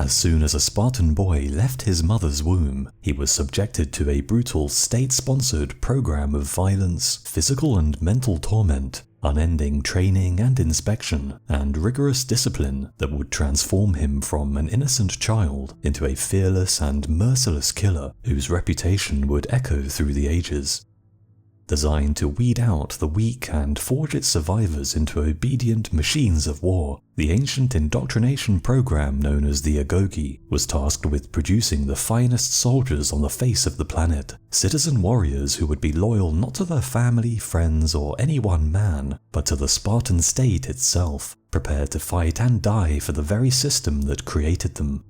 As soon as a Spartan boy left his mother's womb, he was subjected to a brutal state-sponsored program of violence, physical and mental torment, unending training and inspection, and rigorous discipline that would transform him from an innocent child into a fearless and merciless killer whose reputation would echo through the ages. Designed to weed out the weak and forge its survivors into obedient machines of war, the ancient indoctrination program known as the Agogi was tasked with producing the finest soldiers on the face of the planet, citizen warriors who would be loyal not to their family, friends, or any one man, but to the Spartan state itself, prepared to fight and die for the very system that created them.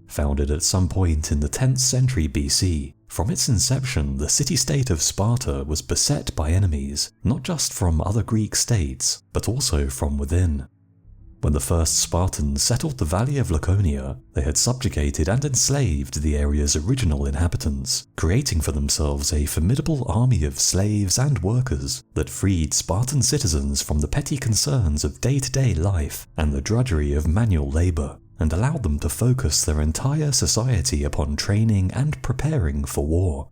Founded at some point in the 10th century BC, from its inception, the city-state of Sparta was beset by enemies, not just from other Greek states, but also from within. When the first Spartans settled the Valley of Laconia, they had subjugated and enslaved the area's original inhabitants, creating for themselves a formidable army of slaves and workers that freed Spartan citizens from the petty concerns of day-to-day life and the drudgery of manual labor, and allowed them to focus their entire society upon training and preparing for war.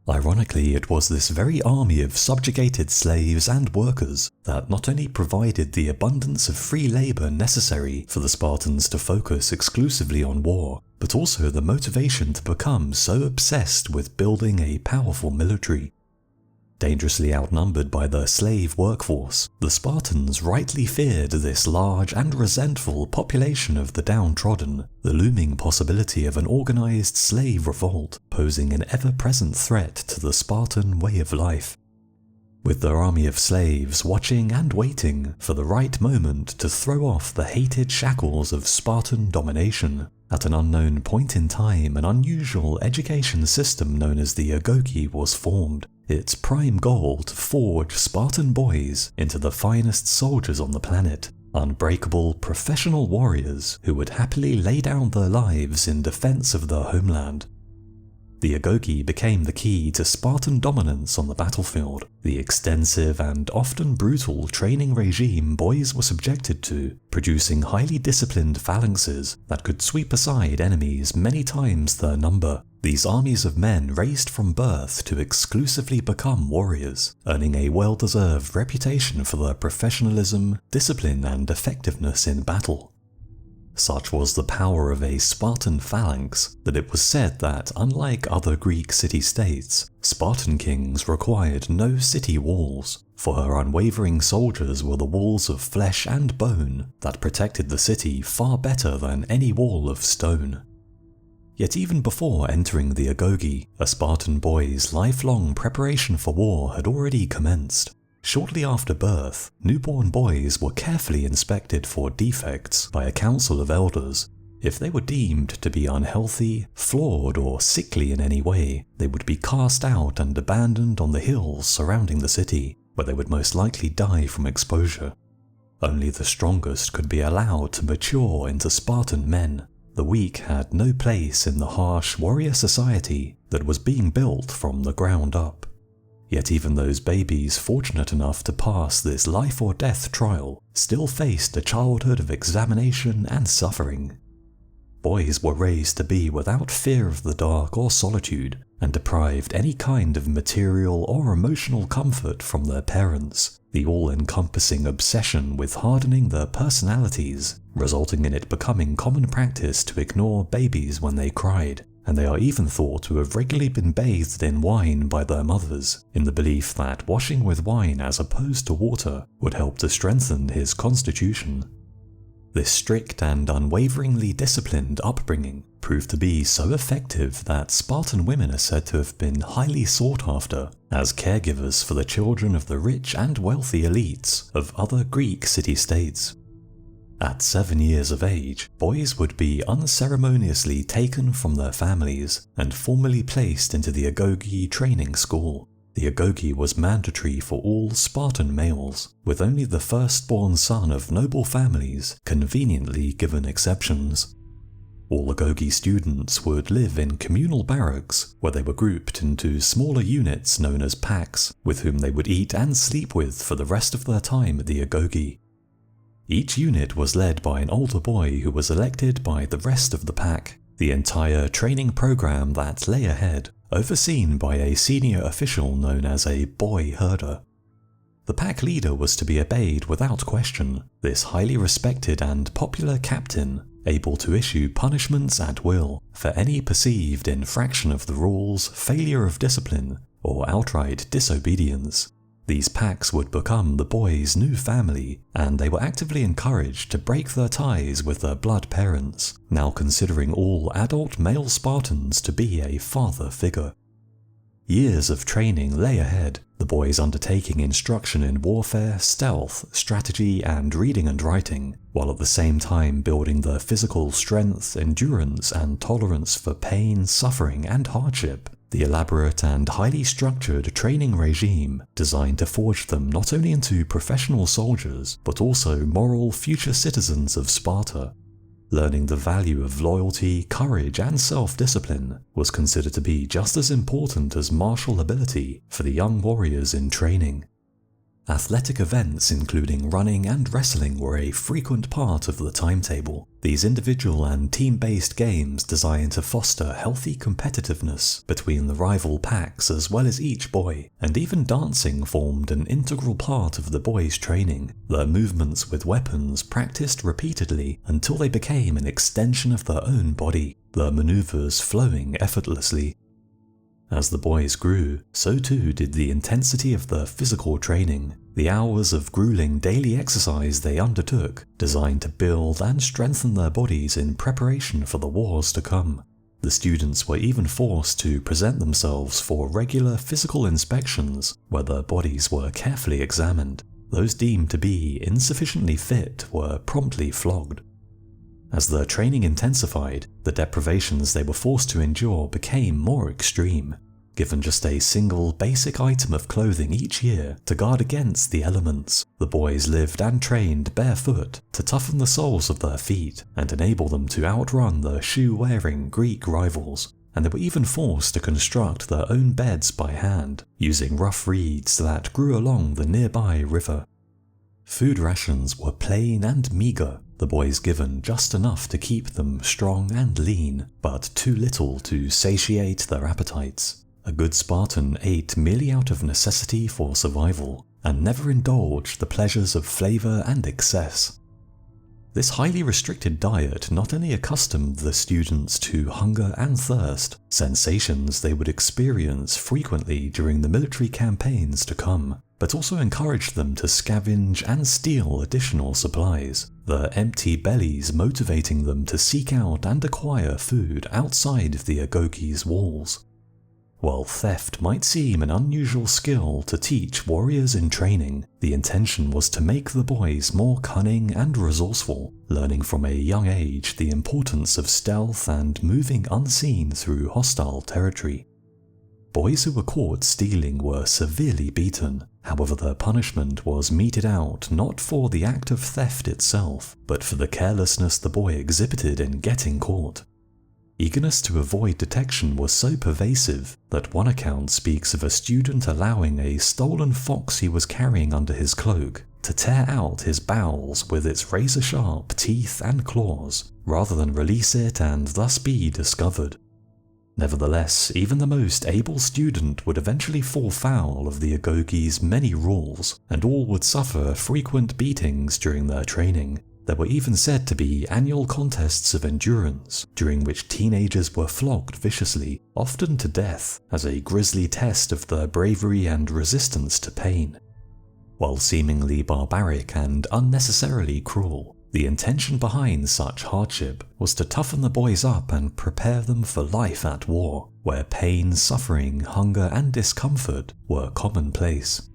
Ironically, it was this very army of subjugated slaves and workers that not only provided the abundance of free labor necessary for the Spartans to focus exclusively on war, but also the motivation to become so obsessed with building a powerful military. Dangerously outnumbered by the slave workforce, the Spartans rightly feared this large and resentful population of the downtrodden, the looming possibility of an organized slave revolt posing an ever-present threat to the Spartan way of life. With their army of slaves watching and waiting for the right moment to throw off the hated shackles of Spartan domination, at an unknown point in time an unusual education system known as the Agogi was formed, its prime goal to forge Spartan boys into the finest soldiers on the planet, unbreakable professional warriors who would happily lay down their lives in defense of their homeland. The Agogi became the key to Spartan dominance on the battlefield, the extensive and often brutal training regime boys were subjected to, producing highly disciplined phalanxes that could sweep aside enemies many times their number. These armies of men raised from birth to exclusively become warriors, earning a well-deserved reputation for their professionalism, discipline, and effectiveness in battle. Such was the power of a Spartan phalanx that it was said that, unlike other Greek city-states, Spartan kings required no city walls, for her unwavering soldiers were the walls of flesh and bone that protected the city far better than any wall of stone. Yet even before entering the Agogi, a Spartan boy's lifelong preparation for war had already commenced. Shortly after birth, newborn boys were carefully inspected for defects by a council of elders. If they were deemed to be unhealthy, flawed, or sickly in any way, they would be cast out and abandoned on the hills surrounding the city, where they would most likely die from exposure. Only the strongest could be allowed to mature into Spartan men. The weak had no place in the harsh warrior society that was being built from the ground up. Yet even those babies fortunate enough to pass this life or death trial still faced a childhood of examination and suffering. Boys were raised to be without fear of the dark or solitude, and deprived any kind of material or emotional comfort from their parents, the all-encompassing obsession with hardening their personalities, resulting in it becoming common practice to ignore babies when they cried, and they are even thought to have regularly been bathed in wine by their mothers, in the belief that washing with wine as opposed to water would help to strengthen his constitution. This strict and unwaveringly disciplined upbringing proved to be so effective that Spartan women are said to have been highly sought after as caregivers for the children of the rich and wealthy elites of other Greek city-states. At 7 years of age, boys would be unceremoniously taken from their families and formally placed into the Agogi training school. The Agogi was mandatory for all Spartan males, with only the firstborn son of noble families conveniently given exceptions. All Agogi students would live in communal barracks where they were grouped into smaller units known as packs, with whom they would eat and sleep with for the rest of their time at the Agogi. Each unit was led by an older boy who was elected by the rest of the pack. The entire training program that lay ahead, overseen by a senior official known as a boy herder. The pack leader was to be obeyed without question, this highly respected and popular captain, able to issue punishments at will for any perceived infraction of the rules, failure of discipline, or outright disobedience. These packs would become the boys' new family, and they were actively encouraged to break their ties with their blood parents, now considering all adult male Spartans to be a father figure. Years of training lay ahead, the boys undertaking instruction in warfare, stealth, strategy, and reading and writing, while at the same time building their physical strength, endurance, and tolerance for pain, suffering, and hardship. The elaborate and highly structured training regime designed to forge them not only into professional soldiers, but also moral future citizens of Sparta. Learning the value of loyalty, courage, and self-discipline was considered to be just as important as martial ability for the young warriors in training. Athletic events including running and wrestling were a frequent part of the timetable. These individual and team-based games designed to foster healthy competitiveness between the rival packs as well as each boy, and even dancing formed an integral part of the boys' training, their movements with weapons practiced repeatedly until they became an extension of their own body, their maneuvers flowing effortlessly. As the boys grew, so too did the intensity of their physical training, the hours of grueling daily exercise they undertook, designed to build and strengthen their bodies in preparation for the wars to come. The students were even forced to present themselves for regular physical inspections, where their bodies were carefully examined. Those deemed to be insufficiently fit were promptly flogged. As their training intensified, the deprivations they were forced to endure became more extreme. Given just a single basic item of clothing each year to guard against the elements, the boys lived and trained barefoot to toughen the soles of their feet and enable them to outrun their shoe-wearing Greek rivals, and they were even forced to construct their own beds by hand, using rough reeds that grew along the nearby river. Food rations were plain and meager, the boys given just enough to keep them strong and lean, but too little to satiate their appetites. A good Spartan ate merely out of necessity for survival, and never indulged the pleasures of flavor and excess. This highly restricted diet not only accustomed the students to hunger and thirst, sensations they would experience frequently during the military campaigns to come, but also encouraged them to scavenge and steal additional supplies, their empty bellies motivating them to seek out and acquire food outside the agogi's walls. While theft might seem an unusual skill to teach warriors in training, the intention was to make the boys more cunning and resourceful, learning from a young age the importance of stealth and moving unseen through hostile territory. Boys who were caught stealing were severely beaten, however their punishment was meted out not for the act of theft itself, but for the carelessness the boy exhibited in getting caught. Eagerness to avoid detection was so pervasive that one account speaks of a student allowing a stolen fox he was carrying under his cloak to tear out his bowels with its razor-sharp teeth and claws, rather than release it and thus be discovered. Nevertheless, even the most able student would eventually fall foul of the agogi's many rules, and all would suffer frequent beatings during their training. There were even said to be annual contests of endurance, during which teenagers were flogged viciously, often to death, as a grisly test of their bravery and resistance to pain. While seemingly barbaric and unnecessarily cruel, the intention behind such hardship was to toughen the boys up and prepare them for life at war, where pain, suffering, hunger, and discomfort were commonplace.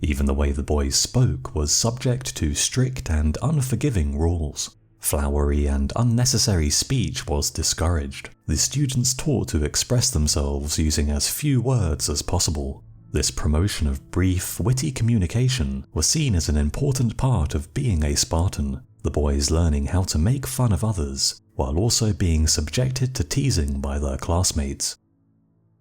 Even the way the boys spoke was subject to strict and unforgiving rules. Flowery and unnecessary speech was discouraged, the students taught to express themselves using as few words as possible. This promotion of brief, witty communication was seen as an important part of being a Spartan, the boys learning how to make fun of others, while also being subjected to teasing by their classmates.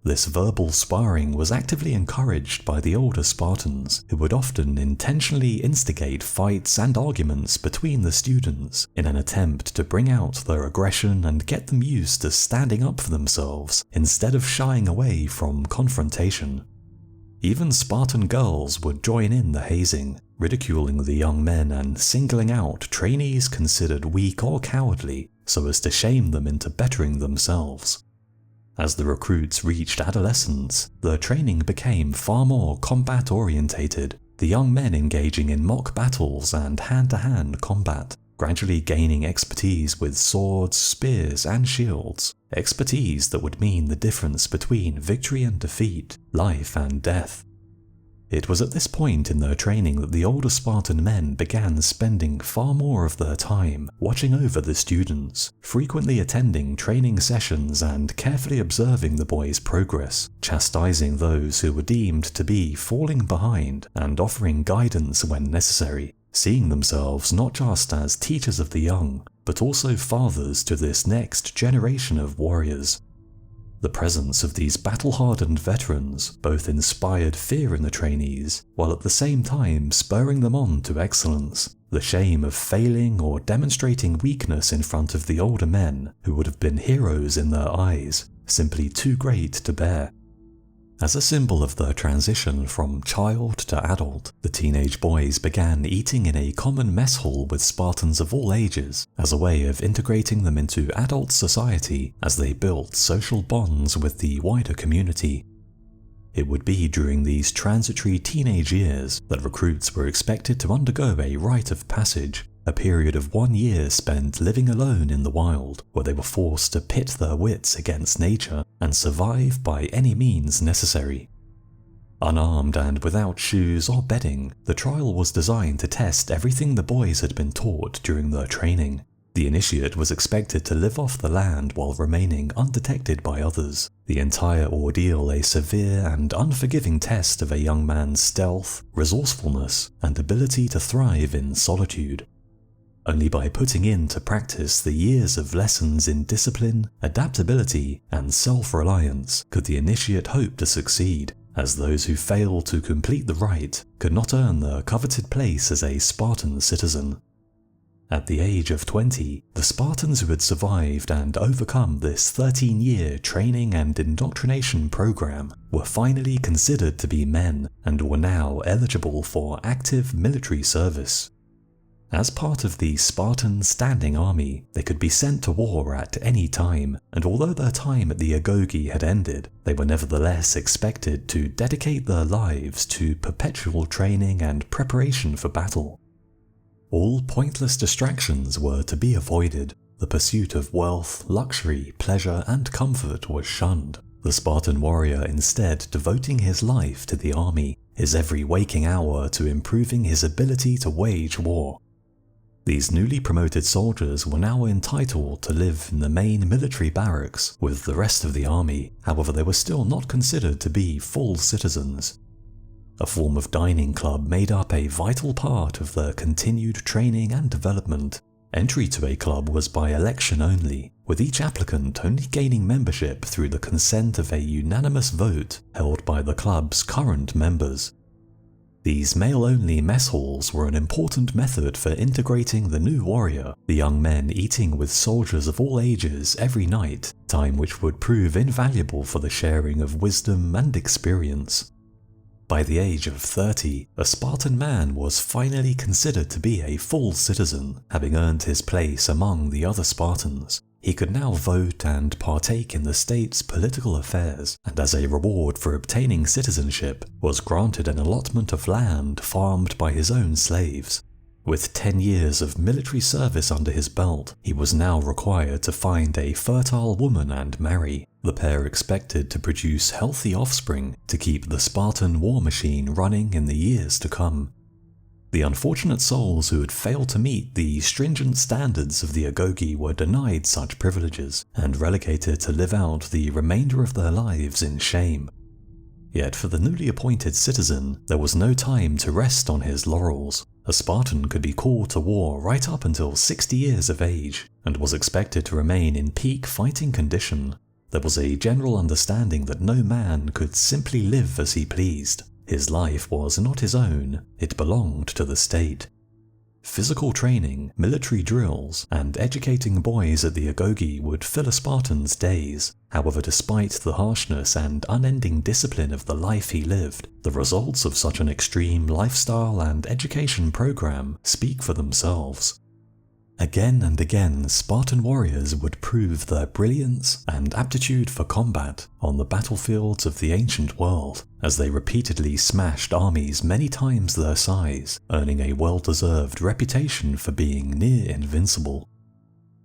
This verbal sparring was actively encouraged by the older Spartans, who would often intentionally instigate fights and arguments between the students in an attempt to bring out their aggression and get them used to standing up for themselves instead of shying away from confrontation. Even Spartan girls would join in the hazing, ridiculing the young men and singling out trainees considered weak or cowardly so as to shame them into bettering themselves. As the recruits reached adolescence, the training became far more combat-orientated, the young men engaging in mock battles and hand-to-hand combat, gradually gaining expertise with swords, spears, and shields, expertise that would mean the difference between victory and defeat, life and death. It was at this point in their training that the older Spartan men began spending far more of their time watching over the students, frequently attending training sessions and carefully observing the boys' progress, chastising those who were deemed to be falling behind and offering guidance when necessary, seeing themselves not just as teachers of the young, but also fathers to this next generation of warriors. The presence of these battle-hardened veterans both inspired fear in the trainees, while at the same time spurring them on to excellence. The shame of failing or demonstrating weakness in front of the older men, who would have been heroes in their eyes, simply too great to bear. As a symbol of their transition from child to adult, the teenage boys began eating in a common mess hall with Spartans of all ages, as a way of integrating them into adult society as they built social bonds with the wider community. It would be during these transitory teenage years that recruits were expected to undergo a rite of passage, a period of 1 year spent living alone in the wild, where they were forced to pit their wits against nature and survive by any means necessary. Unarmed and without shoes or bedding, the trial was designed to test everything the boys had been taught during their training. The initiate was expected to live off the land while remaining undetected by others, the entire ordeal a severe and unforgiving test of a young man's stealth, resourcefulness, and ability to thrive in solitude. Only by putting into practice the years of lessons in discipline, adaptability, and self-reliance could the initiate hope to succeed, as those who failed to complete the rite could not earn the coveted place as a Spartan citizen. At the age of 20, the Spartans who had survived and overcome this 13-year training and indoctrination program were finally considered to be men and were now eligible for active military service. As part of the Spartan standing army, they could be sent to war at any time, and although their time at the Agogi had ended, they were nevertheless expected to dedicate their lives to perpetual training and preparation for battle. All pointless distractions were to be avoided. The pursuit of wealth, luxury, pleasure, and comfort was shunned, the Spartan warrior instead devoting his life to the army, his every waking hour to improving his ability to wage war. These newly promoted soldiers were now entitled to live in the main military barracks with the rest of the army, however they were still not considered to be full citizens. A form of dining club made up a vital part of their continued training and development. Entry to a club was by election only, with each applicant only gaining membership through the consent of a unanimous vote held by the club's current members. These male-only mess halls were an important method for integrating the new warrior, the young men eating with soldiers of all ages every night, time which would prove invaluable for the sharing of wisdom and experience. By the age of 30, a Spartan man was finally considered to be a full citizen, having earned his place among the other Spartans. He could now vote and partake in the state's political affairs, and as a reward for obtaining citizenship, was granted an allotment of land farmed by his own slaves. With 10 years of military service under his belt, he was now required to find a fertile woman and marry, the pair expected to produce healthy offspring to keep the Spartan war machine running in the years to come. The unfortunate souls who had failed to meet the stringent standards of the Agogi were denied such privileges and relegated to live out the remainder of their lives in shame. Yet for the newly appointed citizen, there was no time to rest on his laurels. A Spartan could be called to war right up until 60 years of age, and was expected to remain in peak fighting condition. There was a general understanding that no man could simply live as he pleased. His life was not his own, it belonged to the state. Physical training, military drills, and educating boys at the agogi would fill a Spartan's days. However, despite the harshness and unending discipline of the life he lived, the results of such an extreme lifestyle and education program speak for themselves. Again and again, Spartan warriors would prove their brilliance and aptitude for combat on the battlefields of the ancient world, as they repeatedly smashed armies many times their size, earning a well-deserved reputation for being near invincible.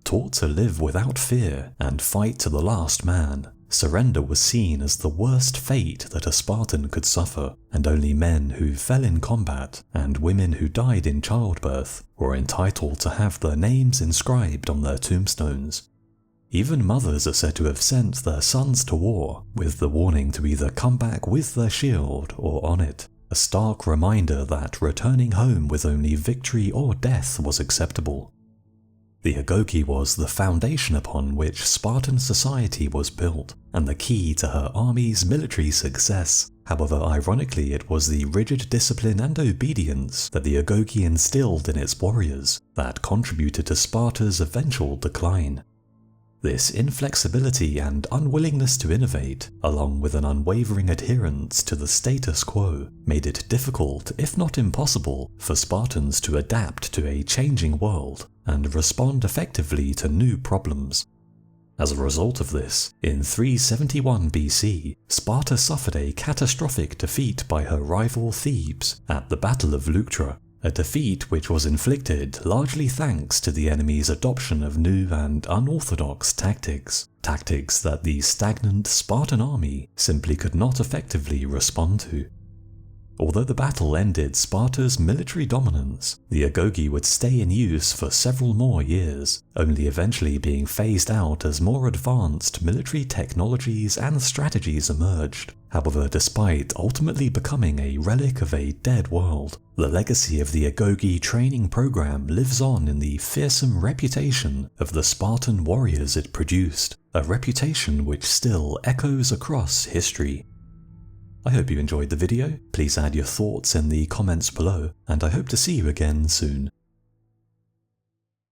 Taught to live without fear and fight to the last man, surrender was seen as the worst fate that a Spartan could suffer, and only men who fell in combat and women who died in childbirth were entitled to have their names inscribed on their tombstones. Even mothers are said to have sent their sons to war with the warning to either come back with their shield or on it, a stark reminder that returning home with only victory or death was acceptable. The agogi was the foundation upon which Spartan society was built, and the key to her army's military success. However, ironically, it was the rigid discipline and obedience that the agogi instilled in its warriors that contributed to Sparta's eventual decline. This inflexibility and unwillingness to innovate, along with an unwavering adherence to the status quo, made it difficult, if not impossible, for Spartans to adapt to a changing world and respond effectively to new problems. As a result of this, in 371 BC, Sparta suffered a catastrophic defeat by her rival Thebes at the Battle of Leuctra, a defeat which was inflicted largely thanks to the enemy's adoption of new and unorthodox tactics that the stagnant Spartan army simply could not effectively respond to. Although the battle ended Sparta's military dominance, the agogi would stay in use for several more years, only eventually being phased out as more advanced military technologies and strategies emerged. However, despite ultimately becoming a relic of a dead world, the legacy of the agogi training program lives on in the fearsome reputation of the Spartan warriors it produced, a reputation which still echoes across history. I hope you enjoyed the video. Please add your thoughts in the comments below, and I hope to see you again soon.